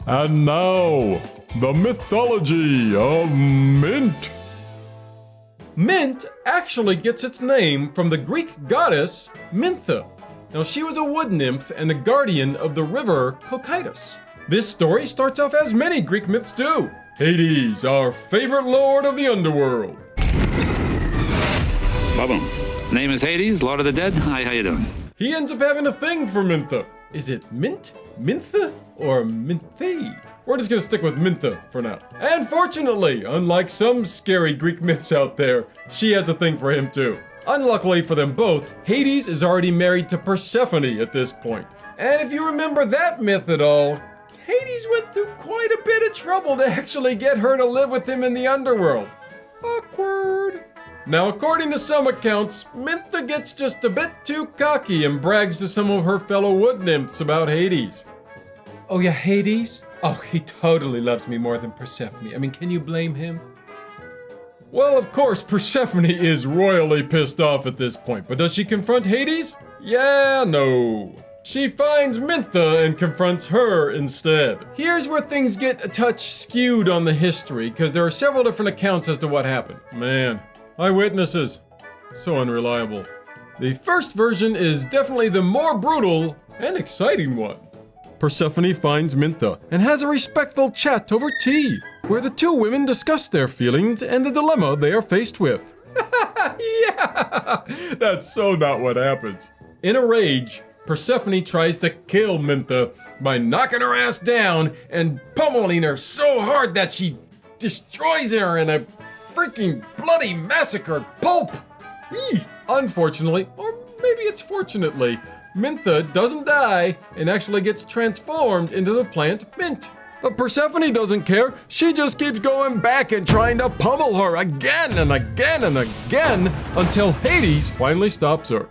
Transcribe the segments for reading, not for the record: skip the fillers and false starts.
And now, the mythology of mint. Mint actually gets its name from the Greek goddess Minthe. Now, she was a wood nymph and a guardian of the river Cocytus. This story starts off as many Greek myths do. Hades, our favorite lord of the underworld. Ba-boom. Name is Hades, Lord of the Dead. Hi, how you doing? He ends up having a thing for Minthe. Is it Mint, Minthe, or Minthe? We're just gonna stick with Minthe for now. And fortunately, unlike some scary Greek myths out there, she has a thing for him too. Unluckily for them both, Hades is already married to Persephone at this point. And if you remember that myth at all, Hades went through quite a bit of trouble to actually get her to live with him in the underworld. Awkward. Now, according to some accounts, Minthe gets just a bit too cocky and brags to some of her fellow wood nymphs about Hades. Oh yeah, Hades? Oh, he totally loves me more than Persephone. I mean, can you blame him? Well, of course, Persephone is royally pissed off at this point, but does she confront Hades? Yeah, no. She finds Minthe and confronts her instead. Here's where things get a touch skewed on the history, because there are several different accounts as to what happened. Man. Eyewitnesses. So unreliable. The first version is definitely the more brutal and exciting one. Persephone finds Minthe and has a respectful chat over tea, where the two women discuss their feelings and the dilemma they are faced with. Yeah! That's so not what happens. In a rage, Persephone tries to kill Minthe by knocking her ass down and pummeling her so hard that she destroys her in a freaking bloody massacred pulp! Eeh. Unfortunately, or maybe it's fortunately, Minthe doesn't die and actually gets transformed into the plant mint. But Persephone doesn't care. She just keeps going back and trying to pummel her again and again and again until Hades finally stops her.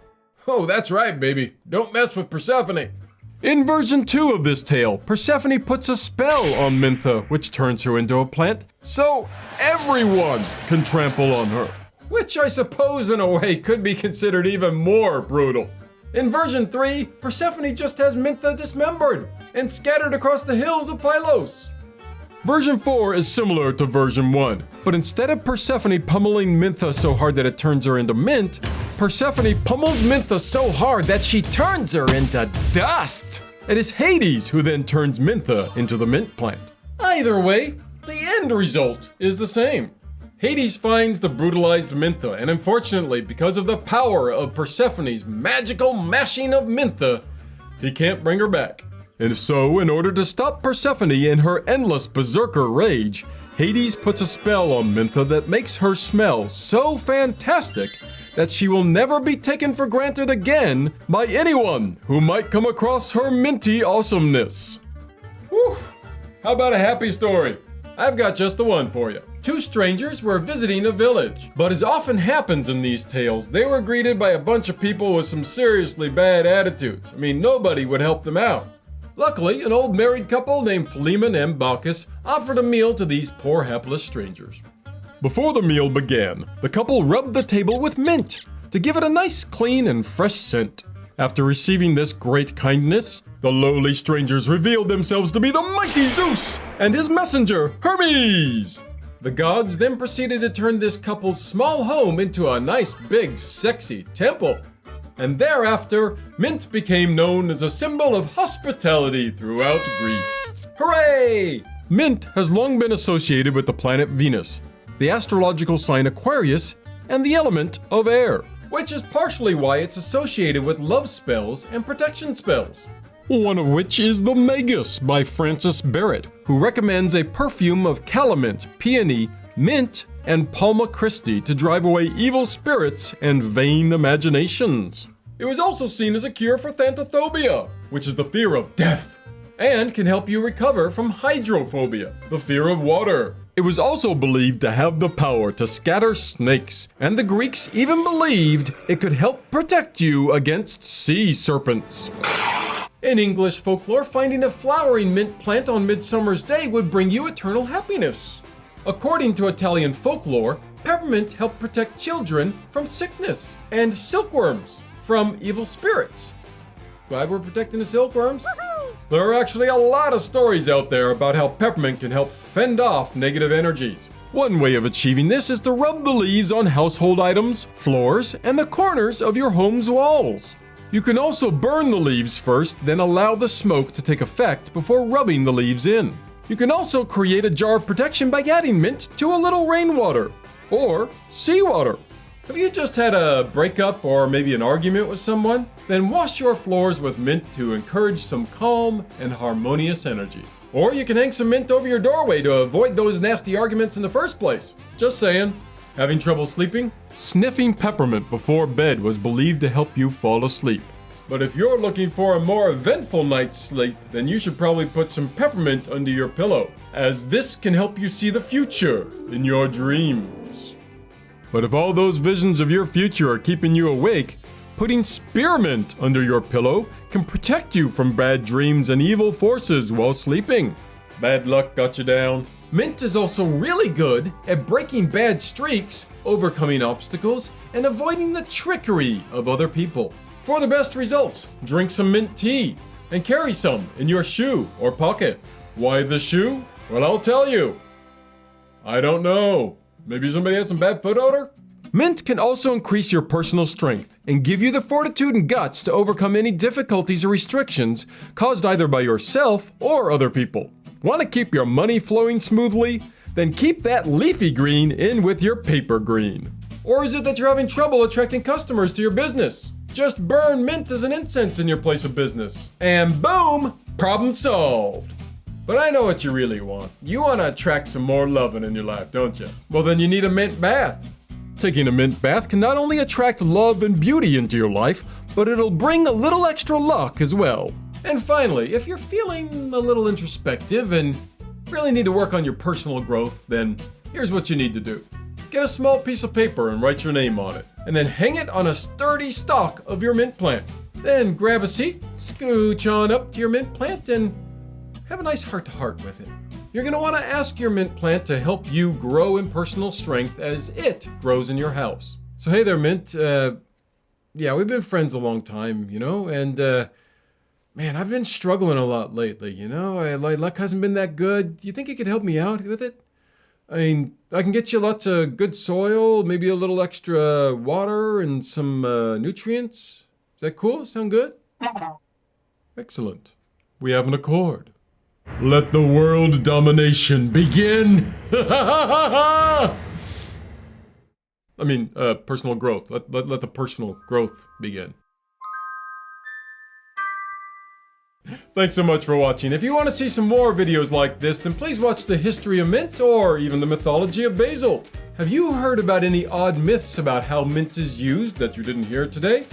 Oh, that's right, baby. Don't mess with Persephone. In version 2 of this tale, Persephone puts a spell on Minthe, which turns her into a plant, so everyone can trample on her. Which I suppose in a way could be considered even more brutal. In version 3, Persephone just has Minthe dismembered and scattered across the hills of Pylos. Version 4 is similar to version 1, but instead of Persephone pummeling Minthe so hard that it turns her into mint, Persephone pummels Minthe so hard that she turns her into dust. It is Hades who then turns Minthe into the mint plant. Either way, the end result is the same. Hades finds the brutalized Minthe, and unfortunately, because of the power of Persephone's magical mashing of Minthe, he can't bring her back. And so, in order to stop Persephone in her endless berserker rage, Hades puts a spell on Minthe that makes her smell so fantastic that she will never be taken for granted again by anyone who might come across her minty awesomeness. Whew. How about a happy story? I've got just the one for you. Two strangers were visiting a village, but as often happens in these tales, they were greeted by a bunch of people with some seriously bad attitudes. I mean, nobody would help them out. Luckily, an old married couple named Philemon and Baucis offered a meal to these poor hapless strangers. Before the meal began, the couple rubbed the table with mint to give it a nice, clean, and fresh scent. After receiving this great kindness, the lowly strangers revealed themselves to be the mighty Zeus and his messenger, Hermes. The gods then proceeded to turn this couple's small home into a nice, big, sexy temple. And thereafter, mint became known as a symbol of hospitality throughout Greece. Hooray! Mint has long been associated with the planet Venus, the astrological sign Aquarius, and the element of air, which is partially why it's associated with love spells and protection spells. One of which is the Magus by Francis Barrett, who recommends a perfume of calamint, peony, mint, and Palma Christi to drive away evil spirits and vain imaginations. It was also seen as a cure for thanatophobia, which is the fear of death, and can help you recover from hydrophobia, the fear of water. It was also believed to have the power to scatter snakes, and the Greeks even believed it could help protect you against sea serpents. In English folklore, finding a flowering mint plant on Midsummer's Day would bring you eternal happiness. According to Italian folklore, peppermint helped protect children from sickness, and silkworms from evil spirits. Glad we're protecting the silkworms. There are actually a lot of stories out there about how peppermint can help fend off negative energies. One way of achieving this is to rub the leaves on household items, floors, and the corners of your home's walls. You can also burn the leaves first, then allow the smoke to take effect before rubbing the leaves in. You can also create a jar of protection by adding mint to a little rainwater or seawater. Have you just had a breakup or maybe an argument with someone? Then wash your floors with mint to encourage some calm and harmonious energy. Or you can hang some mint over your doorway to avoid those nasty arguments in the first place. Just saying. Having trouble sleeping? Sniffing peppermint before bed was believed to help you fall asleep. But if you're looking for a more eventful night's sleep, then you should probably put some peppermint under your pillow, as this can help you see the future in your dreams. But if all those visions of your future are keeping you awake, putting spearmint under your pillow can protect you from bad dreams and evil forces while sleeping. Bad luck got you down. Mint is also really good at breaking bad streaks, overcoming obstacles, and avoiding the trickery of other people. For the best results, drink some mint tea and carry some in your shoe or pocket. Why the shoe? Well, I'll tell you. I don't know. Maybe somebody had some bad foot odor? Mint can also increase your personal strength and give you the fortitude and guts to overcome any difficulties or restrictions caused either by yourself or other people. Want to keep your money flowing smoothly? Then keep that leafy green in with your paper green. Or is it that you're having trouble attracting customers to your business? Just burn mint as an incense in your place of business. And boom, problem solved. But I know what you really want. You want to attract some more loving in your life, don't you? Well, then you need a mint bath. Taking a mint bath can not only attract love and beauty into your life, but it'll bring a little extra luck as well. And finally, if you're feeling a little introspective and really need to work on your personal growth, then here's what you need to do. Get a small piece of paper and write your name on it, and then hang it on a sturdy stalk of your mint plant. Then grab a seat, scooch on up to your mint plant, and have a nice heart-to-heart with it. You're going to want to ask your mint plant to help you grow in personal strength as it grows in your house. So hey there, Mint. Yeah, we've been friends a long time, and man, I've been struggling a lot lately, My luck hasn't been that good. Do you think you could help me out with it? I mean, I can get you lots of good soil, maybe a little extra water and some nutrients. Is that cool? Sound good? Excellent. We have an accord. Let the world domination begin! I mean, personal growth. Let the personal growth begin. Thanks so much for watching. If you want to see some more videos like this, then please watch the history of mint or even the mythology of basil. Have you heard about any odd myths about how mint is used that you didn't hear today?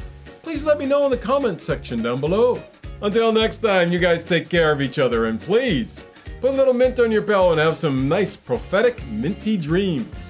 Please let me know in the comments section down below. Until next time, you guys take care of each other, and please, put a little mint on your pillow and have some nice prophetic minty dreams.